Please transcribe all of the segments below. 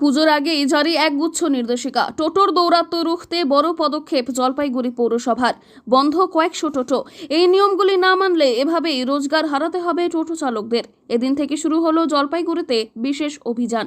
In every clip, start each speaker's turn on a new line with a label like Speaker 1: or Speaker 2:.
Speaker 1: পুজোর আগেই জারি একগুচ্ছ নির্দেশিকা। টোটোর দৌরাত্ম্য রুখতে বড় পদক্ষেপ জলপাইগুড়ি পৌরসভার। বন্ধ কয়েকশো টোটো। এই নিয়মগুলি না মানলে এভাবেই রোজগার হারাতে হবে টোটো চালকদের। এদিন থেকে শুরু হলো জলপাইগুড়িতে বিশেষ অভিযান।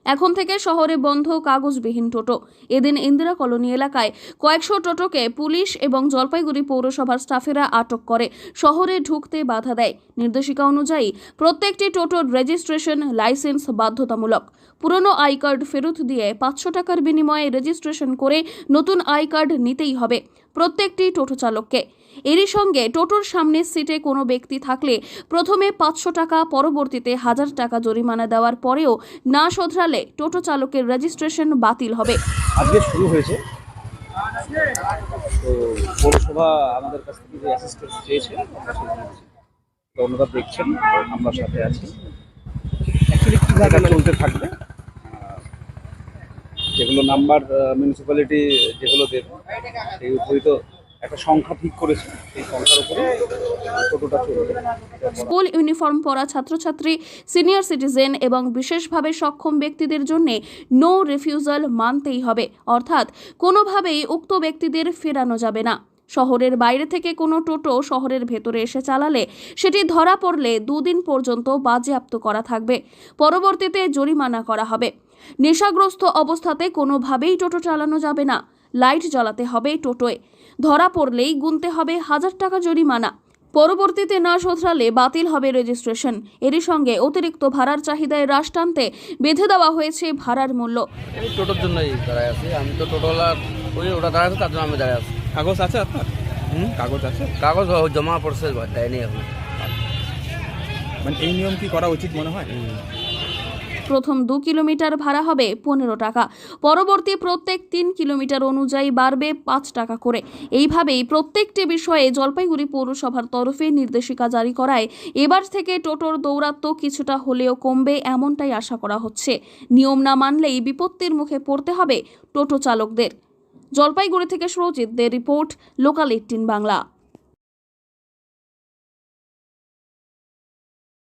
Speaker 1: এখন থেকে শহরে বন্ধ কাগজবিহীন টোটো। এদিন ইন্দিরা কলোনি এলাকায় কয়েকশো টোটোকে পুলিশ এবং জলপাইগুড়ি পৌরসভার স্টাফেরা আটক করে শহরে ঢুকতে বাধা দেয়। নির্দেশিকা অনুযায়ী প্রত্যেকটি টোটোর রেজিস্ট্রেশন লাইসেন্স বাধ্যতামূলক। পুরনো আই কার্ড ফেরত দিয়ে 500 টাকার বিনিময়ে রেজিস্ট্রেশন করে নতুন আই কার্ড নিতেই হবে প্রত্যেকটি টোটো চালককে। এরই সঙ্গে টোটোর সামনের সিটে কোনো ব্যক্তি থাকলে প্রথমে 500 টাকা, পরবর্তীতে 1000 টাকা জরিমানা দেওয়ার পরেও না শোধরালে টোটো চালকের রেজিস্ট্রেশন বাতিল হবে।
Speaker 2: আজকে শুরু হয়েছে, তো পৌরসভা আমাদের কাছ থেকে যে অ্যাসিস্ট্যান্স চেয়েছে তো ওনারা দেখছেন, আমরা সাথে আছি। অ্যাকচুয়ালি কীভাবে চলতে থাকবে, যেগুলো নাম্বার মিউনিসিপ্যালিটি যেগুলো দেবে সেই উপরই তো একটা সংখ্যা ঠিক করেছে, সেই সংখ্যার উপরে টোটোটা চলবে।
Speaker 1: স্কুল ইউনিফর্ম পরা ছাত্রছাত্রী, সিনিয়র সিটিজেন এবং বিশেষভাবে সক্ষম ব্যক্তিদের জন্য নো রিফিউজাল মানতেই হবে, অর্থাৎ কোনোভাবেই উক্ত ব্যক্তিদের ফেরানো যাবে না। শহরের বাইরে থেকে কোনো টোটো শহরের ভেতরে এসে চালালে সেটি ধরা পড়লে 2 দিন পর্যন্ত বাজেয়াপ্ত করা থাকবে, পরবর্তীতে জরিমানা করা হবে। নেশাগ্রস্ত অবস্থাতে কোনোভাবেই টোটো চালানো যাবে না। লাইট জ্বালাতে হবে টোটোয়, ধরা পড়লেই গুনতে হবে 1000 টাকা জরিমানা। পরবর্তীতে না শোধরালে বাতিল হবে রেজিস্ট্রেশন। এরই সঙ্গে অতিরিক্ত ভাড়ার চাহিদায় হ্রাস টানতে বেঁধে দেওয়া হয়েছে ভাড়ার মূল্য।
Speaker 3: এই টোটোর জন্যই দাঁড়ায় আছি, আমি তো টোটোওয়ালা ওটা দাঁড়ায় আছে, তার জন্য আমি দাঁড়ায় আছি।
Speaker 4: কাগজ আছে আপনার? কাগজ আছে?
Speaker 3: কাগজ জমা পড়ছে, দেয়নি এখন।
Speaker 4: মানে এই নিয়ম কি করা উচিত মনে হয়?
Speaker 1: প্রথম 2 কিলোমিটার ভাড়া হবে 15 টাকা, পরবর্তী প্রত্যেক 3 কিলোমিটার অনুযায়ী বাড়বে 5 টাকা করে। এইভাবেই প্রত্যেকটি বিষয়ে জলপাইগুড়ি পৌরসভার তরফে নির্দেশিকা জারি করায় এবার থেকে টোটোর দৌরাত্ম্য কিছুটা হলেও কমবে, এমনটাই আশা করা হচ্ছে। নিয়ম না মানলেই বিপত্তির মুখে পড়তে হবে টোটো চালকদের। জলপাইগুড়ি থেকে সুরজিৎদের রিপোর্ট, লোকাল 18 বাংলা।